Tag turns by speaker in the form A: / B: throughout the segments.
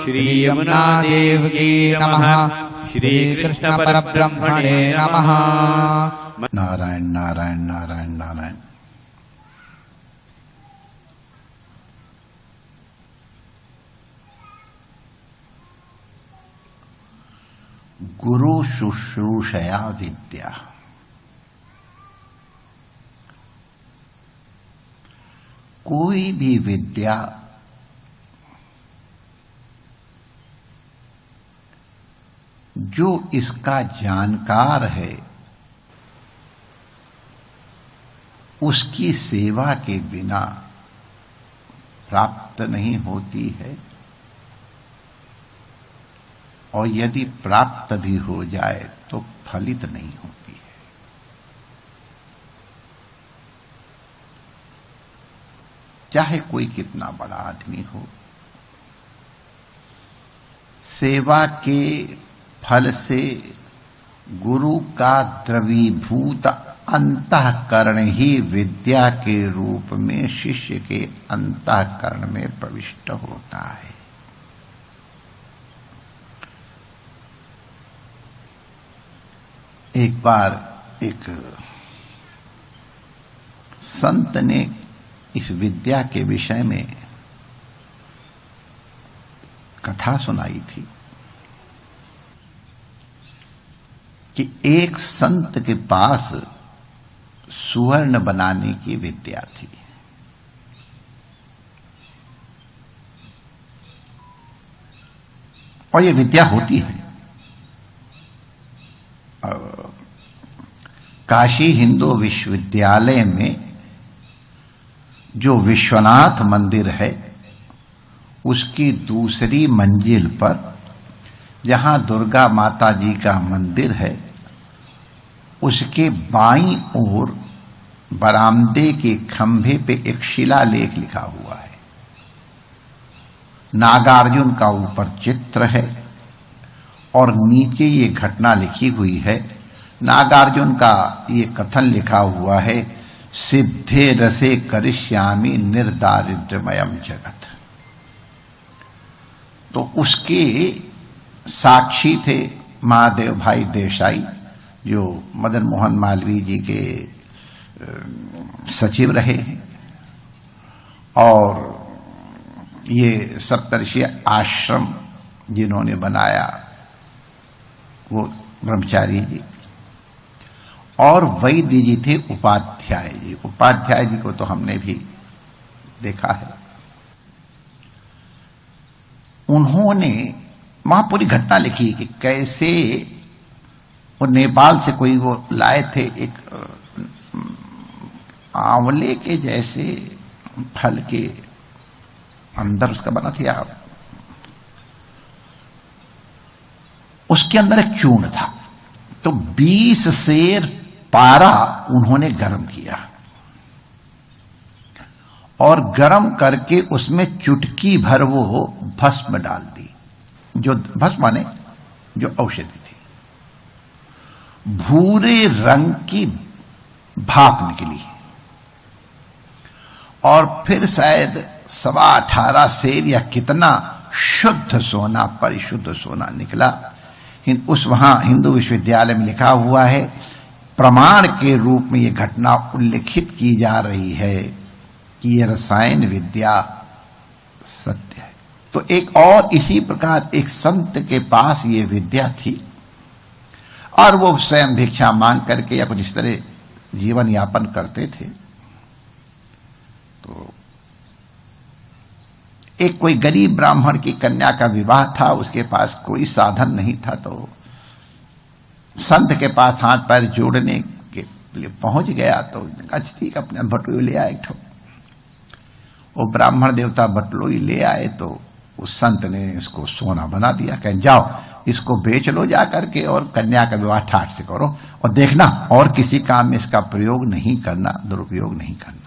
A: श्री यमुना देव की नमः। श्री कृष्ण परब्रह्मणे नमः।
B: नारायण नारायण नारायण नारायण। गुरु शुश्रूषया विद्या। कोई भी विद्या जो इसका जानकार है उसकी सेवा के बिना प्राप्त नहीं होती है, और यदि प्राप्त भी हो जाए तो फलित नहीं होती है। चाहे कोई कितना बड़ा आदमी हो, सेवा के फल से गुरु का द्रवीभूत अंतःकरण ही विद्या के रूप में शिष्य के अंतःकरण में प्रविष्ट होता है। एक बार एक संत ने इस विद्या के विषय में कथा सुनाई थी कि एक संत के पास सुवर्ण बनाने की विद्या थी। और ये विद्या होती है। काशी हिंदू विश्वविद्यालय में जो विश्वनाथ मंदिर है उसकी दूसरी मंजिल पर जहां दुर्गा माता जी का मंदिर है, उसके बाईं ओर बरामदे के खंभे पे एक शिलालेख लिखा हुआ है। नागार्जुन का ऊपर चित्र है और नीचे ये घटना लिखी हुई है। नागार्जुन का ये कथन लिखा हुआ है, सिद्धे रसे करिष्यामि निर्दारिद्र्यमयम जगत। तो उसके साक्षी थे महादेव भाई देसाई, जो मदन मोहन मालवीय जी के सचिव रहे हैं, और ये सप्तर्षि आश्रम जिन्होंने बनाया वो ब्रह्मचारी जी, और वैद्य जी थे उपाध्याय जी। उपाध्याय जी को तो हमने भी देखा है। उन्होंने वहां पूरी घटना लिखी कि कैसे वो नेपाल से कोई वो लाए थे एक आंवले के जैसे फल के अंदर उसका बना था, उसके अंदर एक चूर्ण था। तो 20 सेर पारा उन्होंने गर्म किया और गर्म करके उसमें चुटकी भर वो भस्म डाल दी। जो भस्म माने जो औषधि थी, भूरे रंग की भाप निकली और फिर शायद 18.25 सेर या कितना शुद्ध सोना, परिशुद्ध सोना निकला। उस वहां हिंदू विश्वविद्यालय में लिखा हुआ है, प्रमाण के रूप में यह घटना उल्लेखित की जा रही है कि यह रसायन विद्या सत्य है। तो एक और इसी प्रकार एक संत के पास ये विद्या थी और वो स्वयं भिक्षा मांग करके या कुछ इस तरह जीवन यापन करते थे। तो एक कोई गरीब ब्राह्मण की कन्या का विवाह था, उसके पास कोई साधन नहीं था, तो संत के पास हाथ पैर जोड़ने के लिए पहुंच गया। तो अच्छा ठीक, अपने बटुई ले आए। वो ब्राह्मण देवता बटलोई ले आए तो उस संत ने इसको सोना बना दिया। कह जाओ इसको बेच लो जा करके और कन्या का विवाह ठाठ से करो, और देखना और किसी काम में इसका प्रयोग नहीं करना, दुरुपयोग नहीं करना।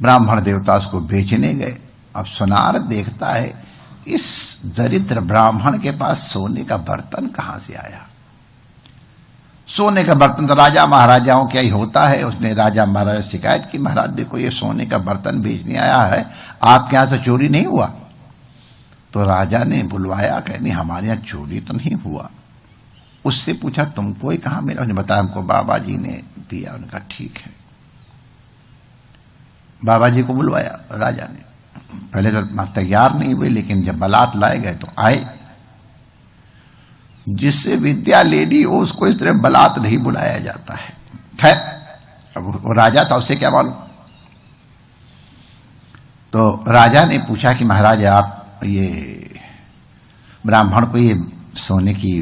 B: ब्राह्मण देवता उसको बेचने गए। अब सुनार देखता है इस दरिद्र ब्राह्मण के पास सोने का बर्तन कहां से आया। सोने का बर्तन तो राजा महाराजाओं क्या ही होता है। उसने राजा महाराजा शिकायत की, महाराज देखो ये सोने का बर्तन बेचने आया है, आपके यहां से चोरी नहीं हुआ। तो राजा ने बुलवाया, कहने हमारे यहां चोरी तो नहीं हुआ। उससे पूछा तुमको ही कहां मिला? उन्होंने बताया हमको बाबा जी ने दिया। उन्होंने कहा ठीक है। बाबा जी को बुलवाया राजा ने। पहले तो तैयार नहीं हुए, लेकिन जब बारात लाए गए तो आए। जिससे विद्या लेनी हो उसको इस तरह बारात नहीं बुलाया जाता है। खैर, अब वो राजा था, उससे क्या मालूम। तो राजा ने पूछा कि महाराज आप ये ब्राह्मण को ये सोने की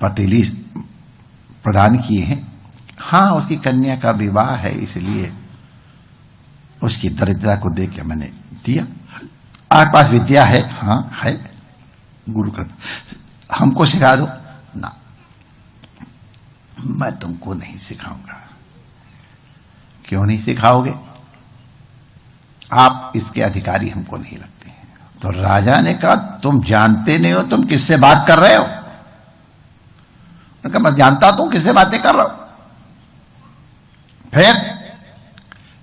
B: पतीली प्रदान किए हैं? हाँ, उसकी कन्या का विवाह है, इसलिए उसकी दरिद्रता को देख के मैंने दिया। आपके पास विद्या है? हाँ है। गुरु कर हमको सिखा दो ना। मैं तुमको नहीं सिखाऊंगा। क्यों नहीं सिखाओगे? आप इसके अधिकारी हमको नहीं लगते। तो राजा ने कहा तुम जानते नहीं हो तुम किससे बात कर रहे हो? कहा मैं जानता तो किससे बातें कर रहा हूं। फिर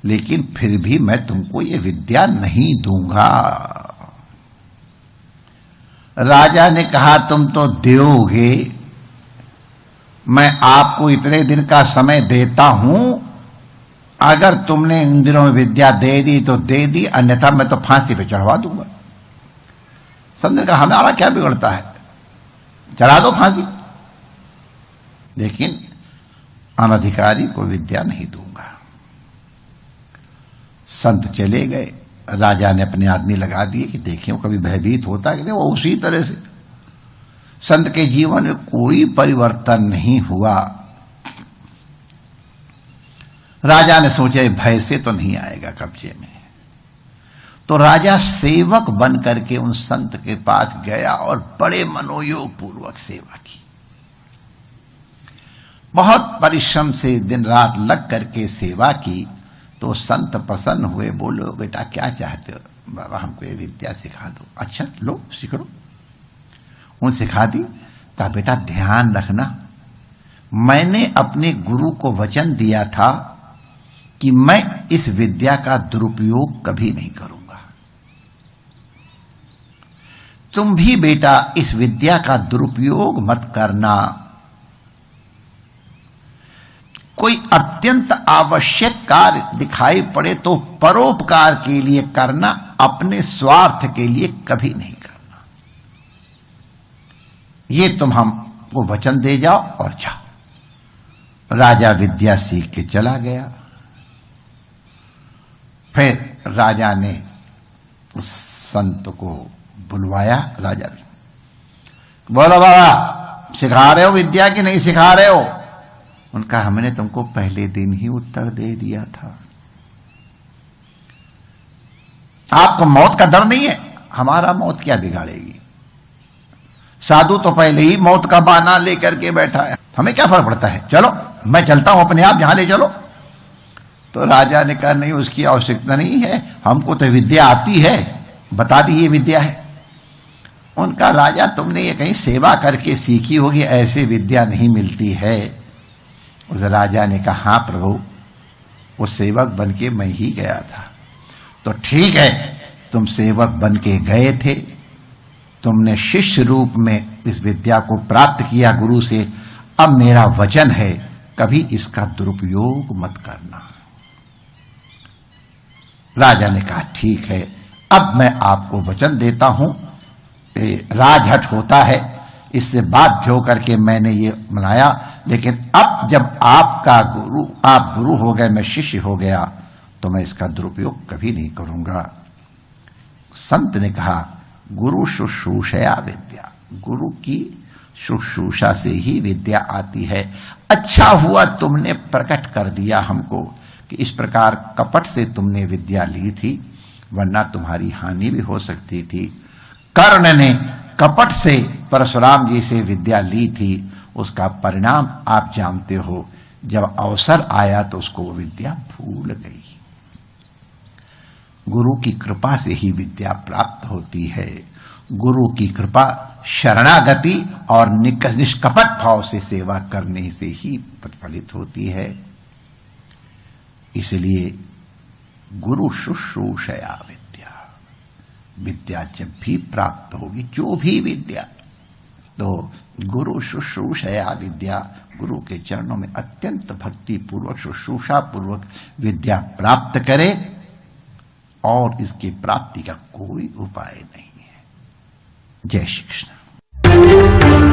B: लेकिन फिर भी मैं तुमको ये विद्या नहीं दूंगा। राजा ने कहा तुम तो दोगे, मैं आपको इतने दिन का समय देता हूं। अगर तुमने इन दिनों में विद्या दे दी तो दे दी, अन्यथा मैं तो फांसी पे चढ़वा दूंगा। संत का हमारा क्या बिगड़ता है, चढ़ा दो फांसी, लेकिन अनधिकारी को विद्या नहीं दूंगा। संत चले गए। राजा ने अपने आदमी लगा दिए कि देखें वो कभी भयभीत होता है कि नहीं। वो उसी तरह से संत के जीवन में कोई परिवर्तन नहीं हुआ। राजा ने सोचा भय से तो नहीं आएगा कब्जे में। तो राजा सेवक बन करके उन संत के पास गया और बड़े मनोयोग पूर्वक सेवा की। बहुत परिश्रम से दिन रात लग करके सेवा की। तो संत प्रसन्न हुए, बोलो बेटा क्या चाहते हो? बाबा हमको ये विद्या सिखा दो। अच्छा लो सीख लो। उन सिखा दी। कहा बेटा ध्यान रखना, मैंने अपने गुरु को वचन दिया था कि मैं इस विद्या का दुरुपयोग कभी नहीं करूंगा। तुम भी बेटा इस विद्या का दुरुपयोग मत करना। कोई अत्यंत आवश्यक कार्य दिखाई पड़े तो परोपकार के लिए करना, अपने स्वार्थ के लिए कभी नहीं करना। ये तुम हमको वचन दे जाओ और जाओ। राजा विद्या सीख के चला गया। फिर राजा ने उस संत को बुलवाया। राजा ने बोलो बाबा सिखा रहे हो विद्या कि नहीं सिखा रहे हो? उनका हमने तुमको पहले दिन ही उत्तर दे दिया था। आपको मौत का डर नहीं है? हमारा मौत क्या बिगाड़ेगी? साधु तो पहले ही मौत का बहाना लेकर के बैठा है, हमें क्या फर्क पड़ता है? चलो मैं चलता हूं अपने आप, जहां ले चलो। तो राजा ने कहा नहीं उसकी आवश्यकता नहीं है, हमको तो विद्या आती है, बता दी ये विद्या है। उनका राजा तुमने ये कहीं सेवा करके सीखी होगी, ऐसे विद्या नहीं मिलती है। उस राजा ने कहा हाँ प्रभु, वो सेवक बन के मैं ही गया था। तो ठीक है, तुम सेवक बन के गए थे, तुमने शिष्य रूप में इस विद्या को प्राप्त किया गुरु से। अब मेरा वचन है कभी इसका दुरुपयोग मत करना। राजा ने कहा ठीक है, अब मैं आपको वचन देता हूं। राजहट होता है, इससे बाध्य होकर के मैंने ये मनाया, लेकिन अब जब आप गुरु हो गए, मैं शिष्य हो गया, तो मैं इसका दुरुपयोग कभी नहीं करूंगा। संत ने कहा गुरु शुश्रूषया विद्या, गुरु की शुश्रूषा से ही विद्या आती है। अच्छा हुआ तुमने प्रकट कर दिया हमको कि इस प्रकार कपट से तुमने विद्या ली थी, वरना तुम्हारी हानि भी हो सकती थी। कर्ण ने कपट से परशुराम जी से विद्या ली थी, उसका परिणाम आप जानते हो। जब अवसर आया तो उसको वो विद्या भूल गई। गुरु की कृपा से ही विद्या प्राप्त होती है। गुरु की कृपा शरणागति और निष्कपट भाव से सेवा करने से ही प्रतिफलित होती है। इसलिए गुरु शुश्रूषया विद्या, विद्या जब भी प्राप्त होगी, जो भी विद्या, तो गुरु शुश्रूषया विद्या, गुरु के चरणों में अत्यंत भक्ति पूर्वक शुश्रूषा पूर्वक विद्या प्राप्त करे, और इसकी प्राप्ति का कोई उपाय नहीं है। जय श्री कृष्ण।